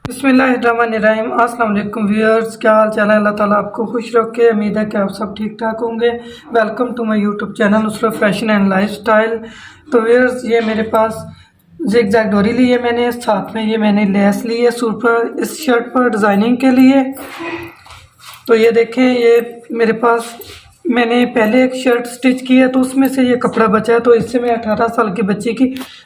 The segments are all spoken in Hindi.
बिस्मिल्लाहिर्रहमानिर्रहीम। अस्सलाम वालेकुम व्यूअर्स, क्या हाल चाल है। अल्लाह ताला आपको खुश रखे। उम्मीद है कि आप सब ठीक ठाक होंगे। Welcome to my YouTube channel Nusrat fashion and lifestyle. तो व्यूअर्स, ये मेरे पास जिग जैग डोरी ली है मैंने, साथ में ये मैंने लेस ली है सूट पर, इस शर्ट पर डिज़ाइनिंग के लिए। तो ये देखें, ये मेरे पास मैंने पहले एक शर्ट स्टिच की है तो उसमें से ये कपड़ा बचा है, तो इससे मैं 18 साल की बच्ची की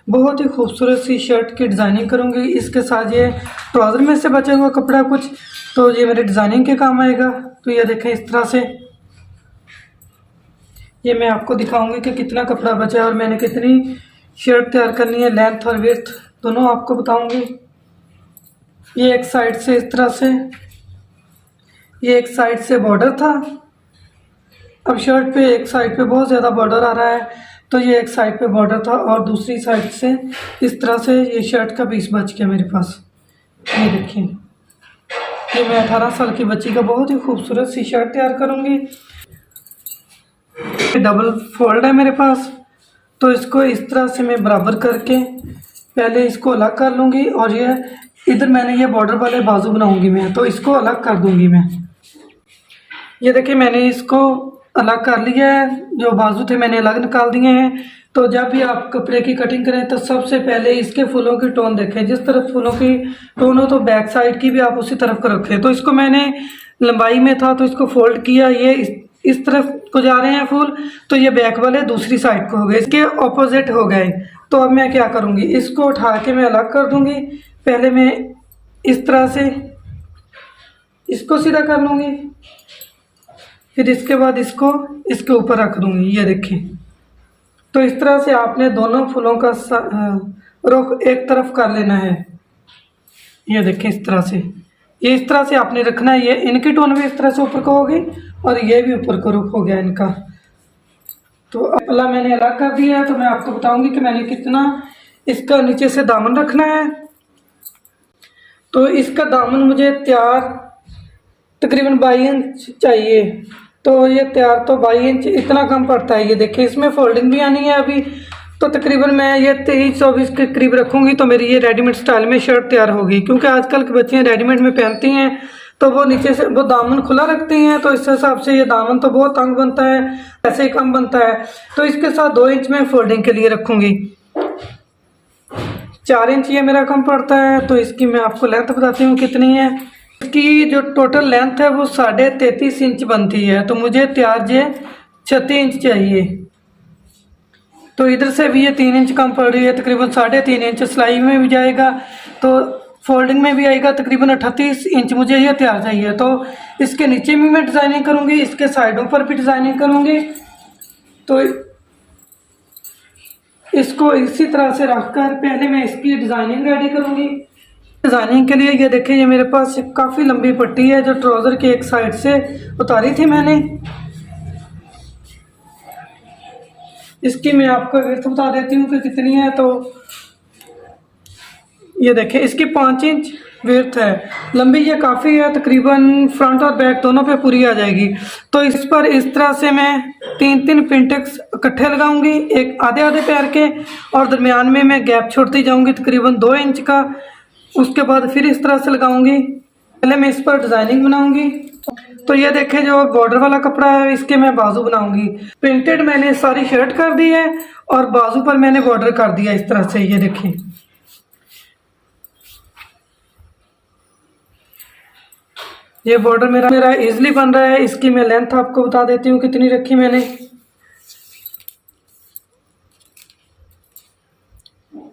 बहुत ही खूबसूरत सी शर्ट की डिज़ाइनिंग करूँगी। इसके साथ ये ट्राउज़र में से बचा हुआ कपड़ा कुछ, तो ये मेरे डिज़ाइनिंग के काम आएगा। तो ये देखें, इस तरह से ये मैं आपको दिखाऊंगी कि कितना कपड़ा बचा है और मैंने कितनी शर्ट तैयार करनी है, लेंथ और विड्थ दोनों आपको बताऊंगी। ये एक साइड से इस तरह से, ये एक साइड से बॉर्डर था। अब शर्ट पे एक साइड पे बहुत ज़्यादा बॉर्डर आ रहा है, तो ये एक साइड पे बॉर्डर था और दूसरी साइड से इस तरह से ये शर्ट का पीस बच गया मेरे पास। ये देखिए, ये मैं 18 साल की बच्ची का बहुत ही खूबसूरत सी शर्ट तैयार करूँगी। डबल फोल्ड है मेरे पास, तो इसको इस तरह से मैं बराबर करके पहले इसको अलग कर लूँगी और ये इधर मैंने ये बॉर्डर वाले बाजू बनाऊँगी मैं, तो इसको अलग कर दूँगी मैं। ये देखिए, मैंने इसको अलग कर लिया है, जो बाजू थे मैंने अलग निकाल दिए हैं। तो जब भी आप कपड़े की कटिंग करें तो सबसे पहले इसके फूलों की टोन देखें, जिस तरफ फूलों की टोन हो तो बैक साइड की भी आप उसी तरफ को रखें। तो इसको मैंने लंबाई में था तो इसको फोल्ड किया, ये इस तरफ को जा रहे हैं फूल, तो ये बैक वाले दूसरी साइड को हो गए, इसके ऑपोजिट हो गए। तो अब मैं क्या करूँगी, इसको उठा के मैं अलग कर दूँगी। पहले मैं इस तरह से इसको सीधा कर लूँगी, फिर इसके बाद इसको इसके ऊपर रख दूँगी। ये देखिए, तो इस तरह से आपने दोनों फूलों का रुख एक तरफ कर लेना है। ये देखिए, इस तरह से, ये इस तरह से आपने रखना है। ये इनकी टोन भी इस तरह से ऊपर को होगी और ये भी ऊपर को रुख हो गया इनका। तो अल्लाह मैंने अलग कर दिया है, तो मैं आपको बताऊंगी कि मैंने कितना इसका नीचे से दामन रखना है। तो इसका दामन मुझे तैयार तकरीबन 22 इंच चाहिए। तो ये तैयार तो 22 इंच इतना कम पड़ता है। ये देखिए, इसमें फोल्डिंग भी आनी है अभी, तो तकरीबन मैं ये 23-24 के करीब रखूँगी तो मेरी ये रेडीमेड स्टाइल में शर्ट तैयार होगी। क्योंकि आजकल की बच्चियाँ रेडीमेड में पहनती हैं तो वो नीचे से वो दामन खुला रखती हैं, तो इस हिसाब से ये दामन तो बहुत तंग बनता है, ऐसे ही कम बनता है। तो इसके साथ 2 इंच में फोल्डिंग के लिए रखूँगी। 4 इंच ये मेरा कम पड़ता है। तो इसकी मैं आपको लेंथ बताती हूँ कितनी है। इसकी जो टोटल लेंथ है वो 33.5 इंच बनती है, तो मुझे तैयार ये 36 इंच चाहिए। तो इधर से भी ये 3 इंच कम पड़ रही है, तकरीबन 3.5 इंच सिलाई में भी जाएगा, तो फोल्डिंग में भी आएगा। तकरीबन 38 इंच मुझे ये तैयार चाहिए। तो इसके नीचे भी मैं डिज़ाइनिंग करूँगी, इसके साइडों पर भी डिज़ाइनिंग करूँगी। तो इसको इसी तरह से रखकर पहले मैं इसकी डिज़ाइनिंग रेडी करूँगी। डिज़ाइनिंग के लिए ये देखिए, ये मेरे पास काफ़ी लंबी पट्टी है जो ट्राउज़र की एक साइड से उतारी थी मैंने। इसकी मैं आपको विड्थ बता देती हूँ कि कितनी है। तो ये देखिए, इसकी 5 इंच विड्थ है, लंबी ये काफ़ी है, तकरीबन फ्रंट और बैक दोनों पे पूरी आ जाएगी। तो इस पर इस तरह से मैं 3-3 पिंटेक्स इकट्ठे लगाऊंगी, एक आधे आधे पैर के, और दरमियान में मैं गैप छोड़ती जाऊंगी तकरीबन 2 इंच का। उसके बाद फिर इस तरह से लगाऊंगी। पहले मैं इस पर डिज़ाइनिंग बनाऊंगी। तो ये देखें, जो बॉर्डर वाला कपड़ा है इसके मैं बाजू बनाऊंगी। प्रिंटेड मैंने सारी शर्ट कर दी है और बाजू पर मैंने बॉर्डर कर दिया इस तरह से। ये देखिए, ये बॉर्डर मेरा इजीली बन रहा है। इसकी मैं लेंथ आपको बता देती हूँ कितनी रखी मैंने।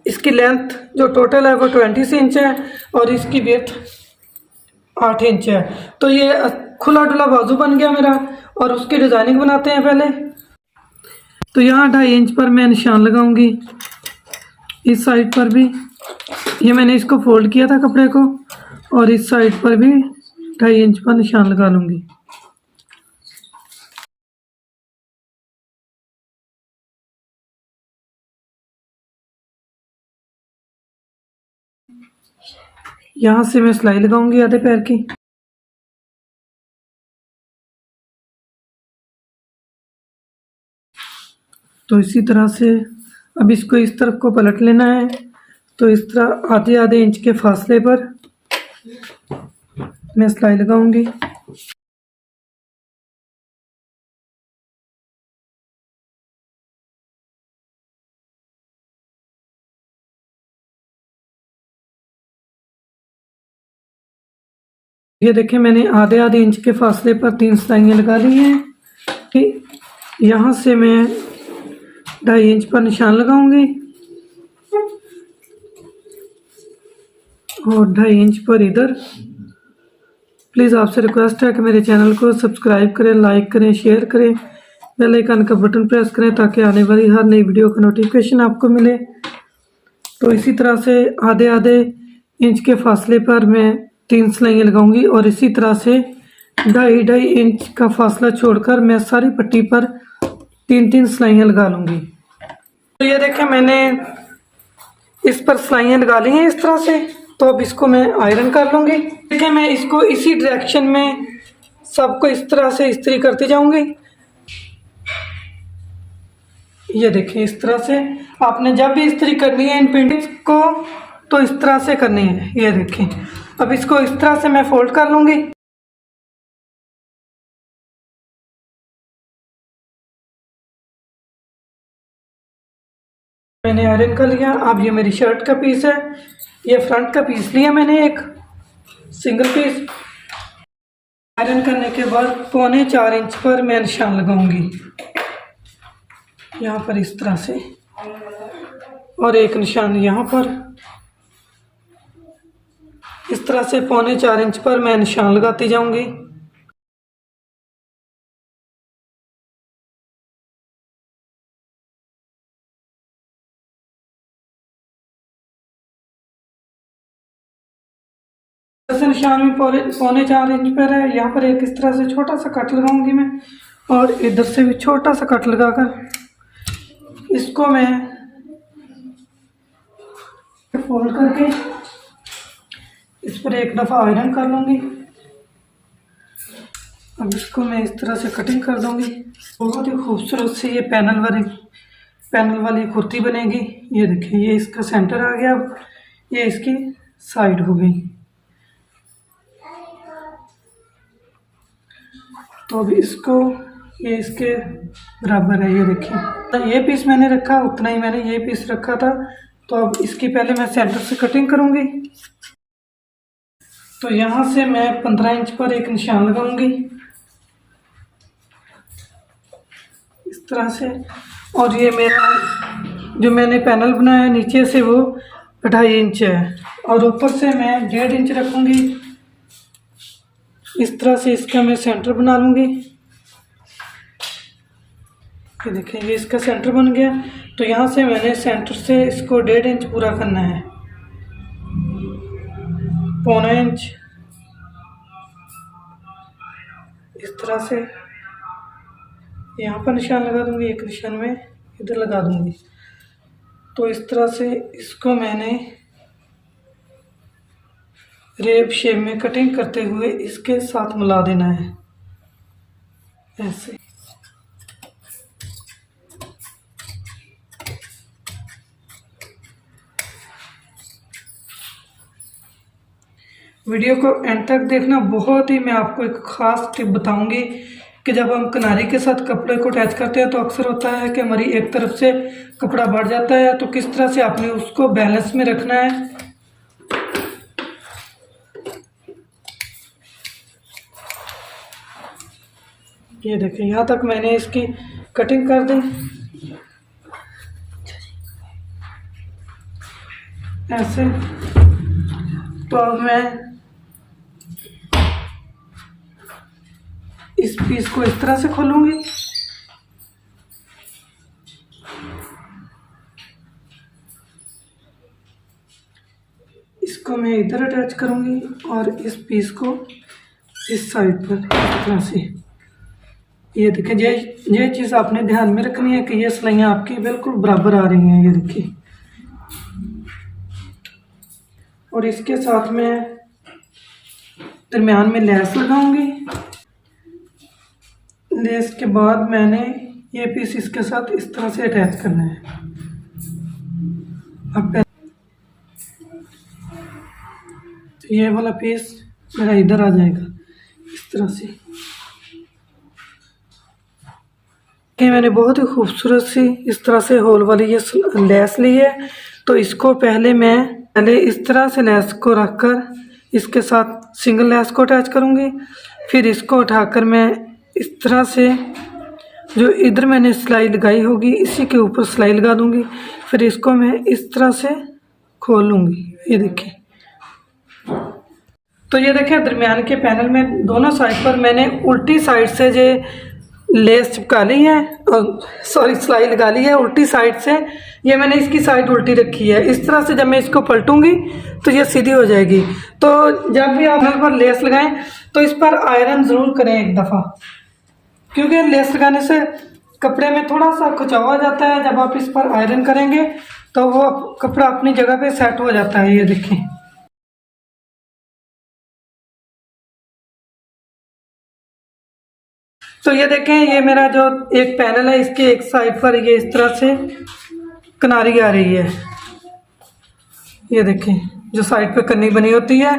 इसकी लेंथ जो टोटल है वो 20 इंच है और इसकी विड्थ 8 इंच है। तो ये खुला डुला बाजू बन गया मेरा। और उसकी डिज़ाइनिंग बनाते हैं पहले। तो यहाँ 2.5 इंच पर मैं निशान लगाऊंगी, इस साइड पर भी। ये मैंने इसको फोल्ड किया था कपड़े को, और इस साइड पर भी 2.5 इंच पर निशान लगा लूँगी। यहाँ से मैं सिलाई लगाऊंगी आधे पैर की। तो इसी तरह से अब इसको इस तरफ को पलट लेना है। तो इस तरह आधे आधे इंच के फासले पर मैं सिलाई लगाऊंगी। ये देखिए मैंने आधे आधे इंच के फासले पर 3 सिलाइयाँ लगा ली हैं। ठीक, यहाँ से मैं 2.5 इंच पर निशान लगाऊंगी और 2.5 इंच पर इधर। प्लीज़ आपसे रिक्वेस्ट है कि मेरे चैनल को सब्सक्राइब करें, लाइक करें, शेयर करें, बेल आइकन का बटन प्रेस करें ताकि आने वाली हर नई वीडियो का नोटिफिकेशन आपको मिले। तो इसी तरह से आधे आधे इंच के फासले पर मैं 3 सिलाइयाँ लगाऊंगी और इसी तरह से 2.5 इंच का फासला छोड़कर मैं सारी पट्टी पर 3 सिलाइयाँ लगा लूँगी। तो ये देखें मैंने इस पर सिलाइयाँ लगा ली हैं इस तरह से। तो अब इसको मैं आयरन कर लूँगी। देखिए मैं इसको इसी डायरेक्शन में सबको इस तरह से इस्त्री करती जाऊँगी। ये देखिए इस तरह से आपने जब भी इस्त्री करनी है इन पेंटिंग्स को तो इस तरह से करनी है। ये देखिए अब इसको इस तरह से मैं फोल्ड कर लूँगी। मैंने आयरन कर लिया। अब ये मेरी शर्ट का पीस है, ये फ्रंट का पीस लिया मैंने एक सिंगल पीस। आयरन करने के बाद 3.25 इंच पर मैं निशान लगाऊंगी यहाँ पर इस तरह से, और एक निशान यहाँ पर इस तरह से 3.25 इंच पर मैं निशान लगाती जाऊंगी। ऐसे निशान में 3.25 इंच पर है। यहाँ पर एक इस तरह से छोटा सा कट लगाऊंगी मैं और इधर से भी छोटा सा कट लगाकर इसको मैं फोल्ड करके इस पर एक दफ़ा आयरन कर लूँगी। अब इसको मैं इस तरह से कटिंग कर दूँगी। बहुत ही खूबसूरत से ये पैनल वाली कुर्ती बनेगी। ये देखिए ये इसका सेंटर आ गया, अब ये इसकी साइड हो गई। तो अब इसको ये इसके बराबर है। ये देखिए ये पीस मैंने रखा उतना ही मैंने ये पीस रखा था। तो अब इसकी पहले मैं सेंटर से कटिंग करूँगी। तो यहाँ से मैं 15 इंच पर एक निशान लगाऊंगी इस तरह से। और ये मेरा जो मैंने पैनल बनाया है नीचे से वो 2.5 इंच है और ऊपर से मैं 1.5 इंच रखूँगी। इस तरह से इसका मैं सेंटर बना लूँगी। ये देखें ये इसका सेंटर बन गया। तो यहाँ से मैंने सेंटर से इसको 1.5 इंच पूरा करना है, 1.25 इंच इस तरह से यहाँ पर निशान लगा दूँगी, एक निशान में इधर लगा दूँगी। तो इस तरह से इसको मैंने रेब शेप में कटिंग करते हुए इसके साथ मिला देना है ऐसे। वीडियो को एंड तक देखना। बहुत ही मैं आपको एक ख़ास टिप बताऊंगी कि जब हम किनारी के साथ कपड़े को अटैच करते हैं तो अक्सर होता है कि हमारी एक तरफ से कपड़ा बढ़ जाता है। तो किस तरह से आपने उसको बैलेंस में रखना है। ये देखिए यहाँ तक मैंने इसकी कटिंग कर दी ऐसे। तो अब मैं इस पीस को इस तरह से खोलूंगी। इसको मैं इधर अटैच करूंगी और इस पीस को इस साइड पर इस तरह से। ये देखिए ये चीज़ आपने ध्यान में रखनी है कि ये सिलाइयाँ आपकी बिल्कुल बराबर आ रही हैं। ये देखिए और इसके साथ मैं दरमियान में लेस लगाऊंगी। लेस के बाद मैंने ये पीस इसके साथ इस तरह से अटैच करना है। अब ये वाला पीस मेरा इधर आ जाएगा इस तरह से। ये मैंने बहुत ही खूबसूरत सी इस तरह से होल वाली ये लेस ली है। तो इसको पहले इस तरह से लेस को रखकर इसके साथ सिंगल लेस को अटैच करूँगी। फिर इसको उठाकर मैं इस तरह से जो इधर मैंने सिलाई लगाई होगी इसी के ऊपर सिलाई लगा दूँगी। फिर इसको मैं इस तरह से खोल लूँगी। ये देखिए, तो ये देखिए दरमियान के पैनल में दोनों साइड पर मैंने उल्टी साइड से जो लेस चिपका ली है और सिलाई लगा ली है उल्टी साइड से। ये मैंने इसकी साइड उल्टी रखी है। इस तरह से जब मैं इसको पलटूंगी तो ये सीधी हो जाएगी। तो जब भी आप पर लेस लगाएं तो इस पर आयरन ज़रूर करें एक दफ़ा, क्योंकि लेस लगाने से कपड़े में थोड़ा सा खिंचाव आ जाता है। जब आप इस पर आयरन करेंगे तो वो कपड़ा अपनी जगह पे सेट हो जाता है। ये देखें, तो ये देखें, ये मेरा जो एक पैनल है इसके एक साइड पर ये इस तरह से किनारी आ रही है। ये देखें, जो साइड पे कन्नी बनी होती है,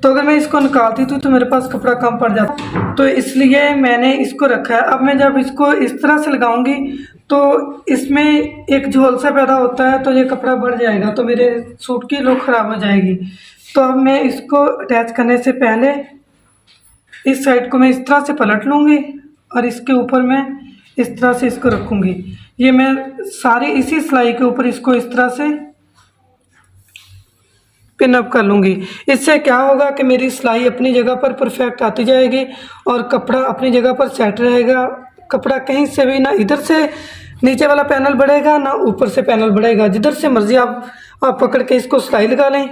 तो अगर मैं इसको निकालती तो मेरे पास कपड़ा कम पड़ जाता, तो इसलिए मैंने इसको रखा है। अब मैं जब इसको इस तरह से लगाऊंगी तो इसमें एक झोल सा पैदा होता है, तो ये कपड़ा बढ़ जाएगा, तो मेरे सूट की लुक ख़राब हो जाएगी। तो अब मैं इसको अटैच करने से पहले इस साइड को मैं इस तरह से पलट लूँगी और इसके ऊपर मैं इस तरह से इसको रखूँगी। ये मैं सारी इसी सिलाई के ऊपर इसको इस तरह से पिन अप कर लूँगी। इससे क्या होगा कि मेरी सिलाई अपनी जगह पर परफेक्ट आती जाएगी और कपड़ा अपनी जगह पर सेट रहेगा। कपड़ा कहीं से भी ना इधर से नीचे वाला पैनल बढ़ेगा ना ऊपर से पैनल बढ़ेगा। जिधर से मर्जी आप पकड़ के इसको सिलाई लगा लें।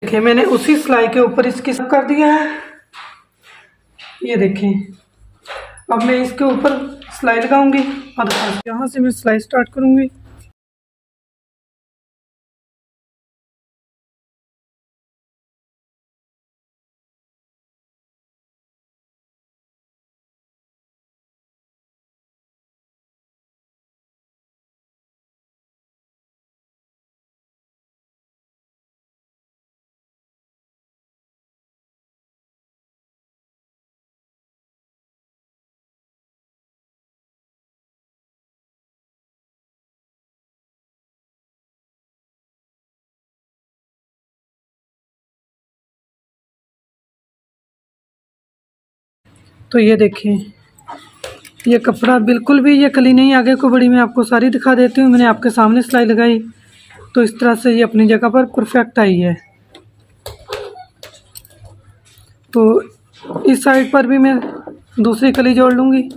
देखिए, मैंने उसी सिलाई के ऊपर इसकी सब कर दिया है। ये देखें, अब मैं इसके ऊपर सिलाई लगाऊंगी और यहाँ से मैं सिलाई स्टार्ट करूंगी। तो ये देखिए, ये कपड़ा बिल्कुल भी ये कली नहीं आगे को बढ़ी। मैं आपको सारी दिखा देती हूँ। मैंने आपके सामने सिलाई लगाई तो इस तरह से ये अपनी जगह पर परफेक्ट आई है। तो इस साइड पर भी मैं दूसरी कली जोड़ लूँगी।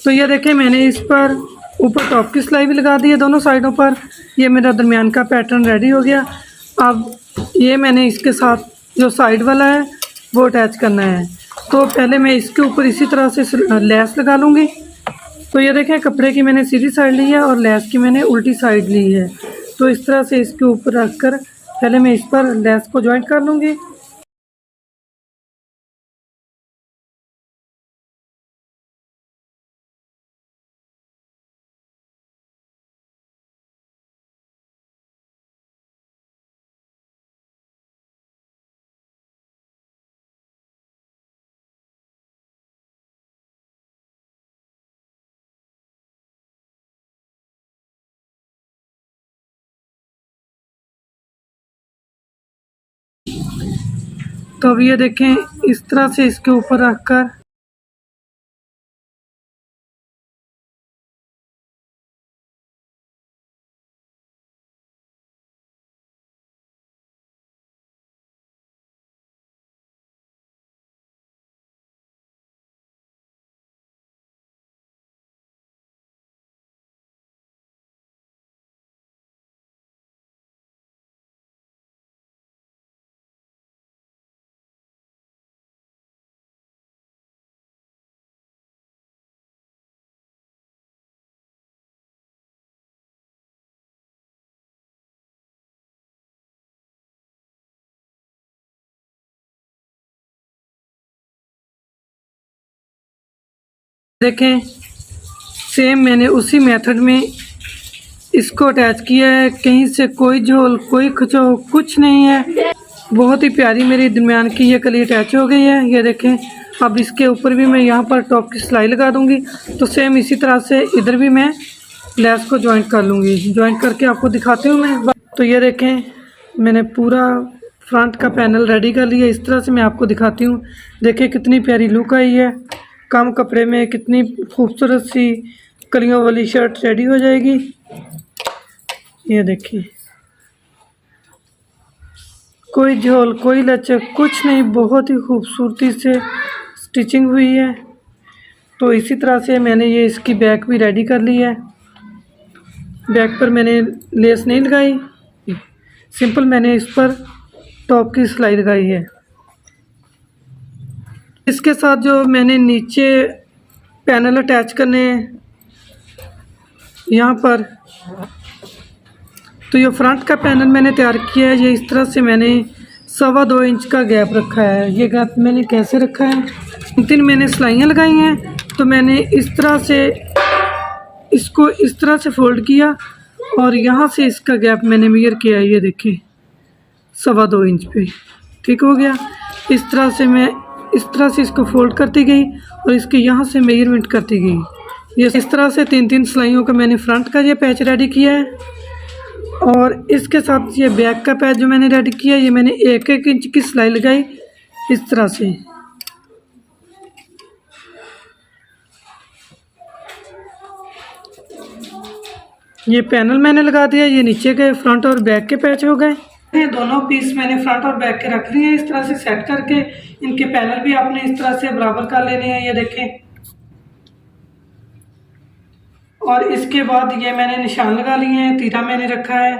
तो ये देखें, मैंने इस पर ऊपर टॉप की सिलाई भी लगा दी है दोनों साइडों पर। ये मेरा दरमियान का पैटर्न रेडी हो गया। अब ये मैंने इसके साथ जो साइड वाला है वो अटैच करना है। तो पहले मैं इसके ऊपर इसी तरह से लेस लगा लूँगी। तो ये देखें कपड़े की मैंने सीधी साइड ली है और लेस की मैंने उल्टी साइड ली है। तो इस तरह से इसके ऊपर रखकर पहले मैं इस पर लेस को जॉइंट कर लूँगी। तो अब ये देखें इस तरह से इसके ऊपर रखकर देखें सेम मैंने उसी मेथड में इसको अटैच किया है। कहीं से कोई झोल कोई खिंचाव कुछ नहीं है। बहुत ही प्यारी मेरी दरमियान की ये कली अटैच हो गई है। ये देखें अब इसके ऊपर भी मैं यहाँ पर टॉप की सिलाई लगा दूँगी। तो सेम इसी तरह से इधर भी मैं लेस को जॉइंट कर लूँगी। जॉइंट करके आपको दिखाती हूँ मैं। तो ये देखें मैंने पूरा फ्रंट का पैनल रेडी कर लिया। इस तरह से मैं आपको दिखाती हूँ। देखें कितनी प्यारी लुक आई है। कम कपड़े में कितनी खूबसूरत सी कलियों वाली शर्ट रेडी हो जाएगी। ये देखिए कोई झोल कोई लचक कुछ नहीं, बहुत ही खूबसूरती से स्टिचिंग हुई है। तो इसी तरह से मैंने ये इसकी बैक भी रेडी कर ली है। बैक पर मैंने लेस नहीं लगाई, सिंपल मैंने इस पर टॉप की सिलाई लगाई है। इसके साथ जो मैंने नीचे पैनल अटैच करने यहाँ पर, तो ये फ्रंट का पैनल मैंने तैयार किया है। ये इस तरह से मैंने 2.25 इंच का गैप रखा है। ये गैप मैंने कैसे रखा है, 3 मैंने सिलाइयाँ लगाई हैं। तो मैंने इस तरह से इसको इस तरह से फोल्ड किया और यहाँ से इसका गैप मैंने मेजर किया। ये देखिए 2.25 इंच पे ठीक हो गया। इस तरह से मैं इस तरह से इसको फोल्ड करती गई और इसके यहाँ से मेजरमेंट करती गई। ये इस तरह से 3 सिलाइयों का मैंने फ्रंट का ये पैच रेडी किया है। और इसके साथ ये बैक का पैच जो मैंने रेडी किया, ये मैंने 1-1 इंच की सिलाई लगाई इस तरह से। ये पैनल मैंने लगा दिया। ये नीचे के फ्रंट और बैक के पैच हो गए। ये दोनों पीस मैंने फ्रंट और बैक के रख लिए हैं। इस तरह से सेट करके इनके पैनल भी आपने इस तरह से बराबर कर लेने हैं। ये देखें। और इसके बाद ये मैंने निशान लगा लिए हैं। तीरा मैंने रखा है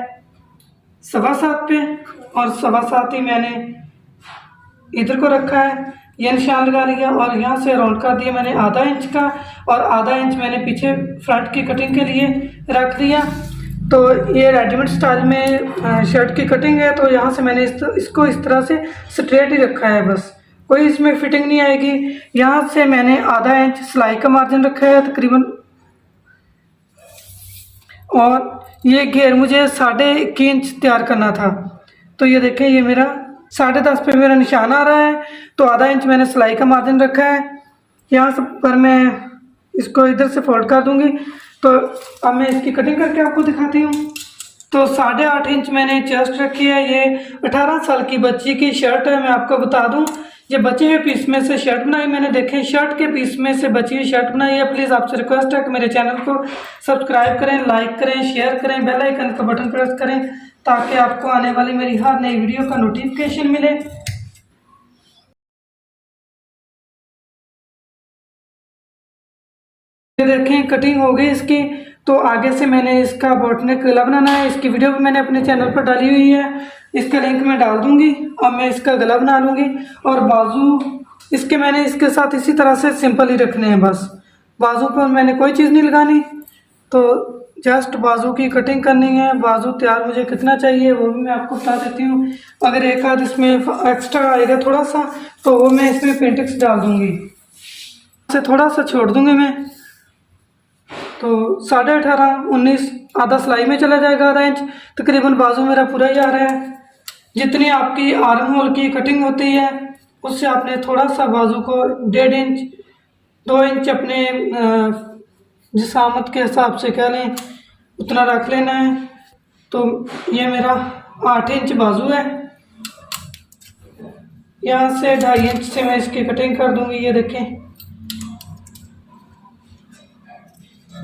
7.25 पे और 7.25 ही मैंने इधर को रखा है। ये निशान लगा लिया और यहाँ से राउंड कर दिया मैंने 1/2 इंच का और 1/2 इंच मैंने पीछे फ्रंट की कटिंग के लिए रख दिया। तो ये रेडीमेड स्टाइल में शर्ट की कटिंग है। तो यहाँ से मैंने इसको इस तरह से स्ट्रेट ही रखा है, बस कोई इसमें फिटिंग नहीं आएगी। यहाँ से मैंने 1/2 इंच सिलाई का मार्जिन रखा है तकरीबन। और ये घेर मुझे 1.5 इंच तैयार करना था। तो ये देखें ये मेरा 10.5 पे मेरा निशान आ रहा है। तो 1/2 इंच मैंने सिलाई का मार्जिन रखा है। यहाँ से पर मैं इसको इधर से फोल्ड कर दूंगी। तो अब मैं इसकी कटिंग करके आपको दिखाती हूँ। तो 8.5 इंच मैंने चेस्ट रखी है। ये 18 साल की बच्ची की शर्ट है। मैं आपको बता दूं, ये बचे हुए पीस में से शर्ट बनाई मैंने। देखें शर्ट के पीस में से बची हुई शर्ट बनाई है। प्लीज़ आपसे रिक्वेस्ट है कि मेरे चैनल को सब्सक्राइब करें, लाइक करें, शेयर करें, बेल आइकन का बटन प्रेस करें ताकि आपको आने वाली मेरी हर नई वीडियो का नोटिफिकेशन मिले। ये देखें कटिंग हो गई इसकी। तो आगे से मैंने इसका बॉटनेक गला बनाना है। इसकी वीडियो भी मैंने अपने चैनल पर डाली हुई है, इसका लिंक मैं डाल दूंगी। अब मैं इसका गला बना लूँगी और बाजू इसके मैंने इसके साथ इसी तरह से सिंपल ही रखने हैं बस। बाजू पर मैंने कोई चीज़ नहीं लगानी, तो जस्ट बाजू की कटिंग करनी है। बाजू तैयार मुझे कितना चाहिए वो भी मैं आपको बता देती हूँ। अगर एक आध इसमें एक्स्ट्रा आएगा थोड़ा सा, तो वो मैं इसमें पेंटिक्स डाल दूँगी, से थोड़ा सा छोड़ दूँगी मैं। तो 18.5 19 आधा सिलाई में चला जाएगा, आधा इंच तकरीबन बाजू मेरा पूरा ही आ रहा है। जितनी आपकी आर्म होल की कटिंग होती है उससे आपने थोड़ा सा बाजू को 1.5 इंच 2 इंच अपने जिसामत के हिसाब से कह लें उतना रख लेना है। तो ये मेरा 8 इंच बाजू है, यहाँ से 2.5 इंच से मैं इसकी कटिंग कर दूंगी। ये देखें,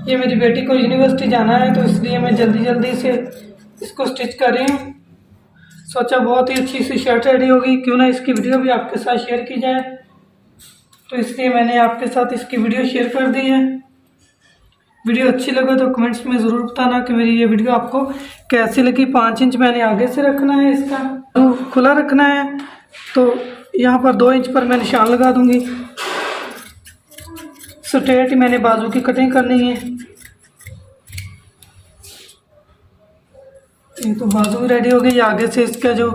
ये मेरी बेटी को यूनिवर्सिटी जाना है तो इसलिए मैं जल्दी जल्दी से इसको स्टिच कर रही हूँ। सोचा बहुत ही अच्छी सी शर्ट रेडी होगी, क्यों ना इसकी वीडियो भी आपके साथ शेयर की जाए, तो इसलिए मैंने आपके साथ इसकी वीडियो शेयर कर दी है। वीडियो अच्छी लगे तो कमेंट्स में ज़रूर बताना कि मेरी ये वीडियो आपको कैसी लगी। 5 इंच मैंने आगे से रखना है, इसका तो खुला रखना है, तो यहाँ पर 2 इंच पर मैं निशान लगा दूंगी। स्ट्रेट मैंने बाजू की कटिंग करनी है। ये तो बाजू भी रेडी हो गई। आगे से इसका जो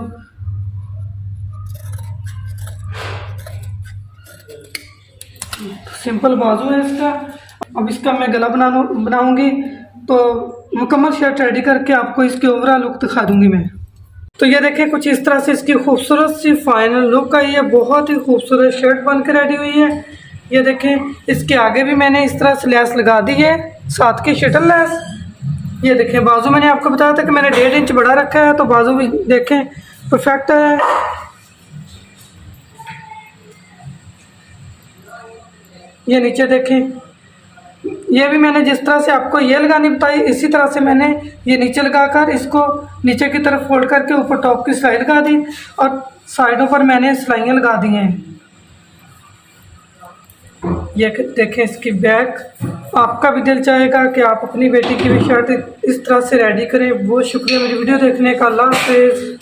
सिंपल बाजू है इसका। अब इसका मैं गला बनाऊंगी, तो मुकम्मल शर्ट रेडी करके आपको इसकी ओवरऑल लुक दिखा दूंगी मैं। तो ये देखें, कुछ इस तरह से इसकी खूबसूरत सी फाइनल लुक आई है। बहुत ही खूबसूरत शर्ट बन के रेडी हुई है। ये देखें, इसके आगे भी मैंने इस तरह से लेस लगा दी है, साथ की शटल लेस। ये देखें, बाजू मैंने आपको बताया था कि मैंने 1.5 इंच बढ़ा रखा है, तो बाजू भी देखें परफेक्ट है। ये नीचे देखें, ये भी मैंने जिस तरह से आपको ये लगानी बताई इसी तरह से मैंने ये नीचे लगाकर इसको नीचे की तरफ फोल्ड करके ऊपर टॉप की सिलाई लगा दी और साइडों पर मैंने सिलाइयाँ लगा दी हैं। ये देखें इसकी बैक। आपका भी दिल चाहेगा कि आप अपनी बेटी की भी शर्ट इस तरह से रेडी करें। बहुत शुक्रिया मेरी वीडियो देखने का। अल्लाह हाफ़िज़।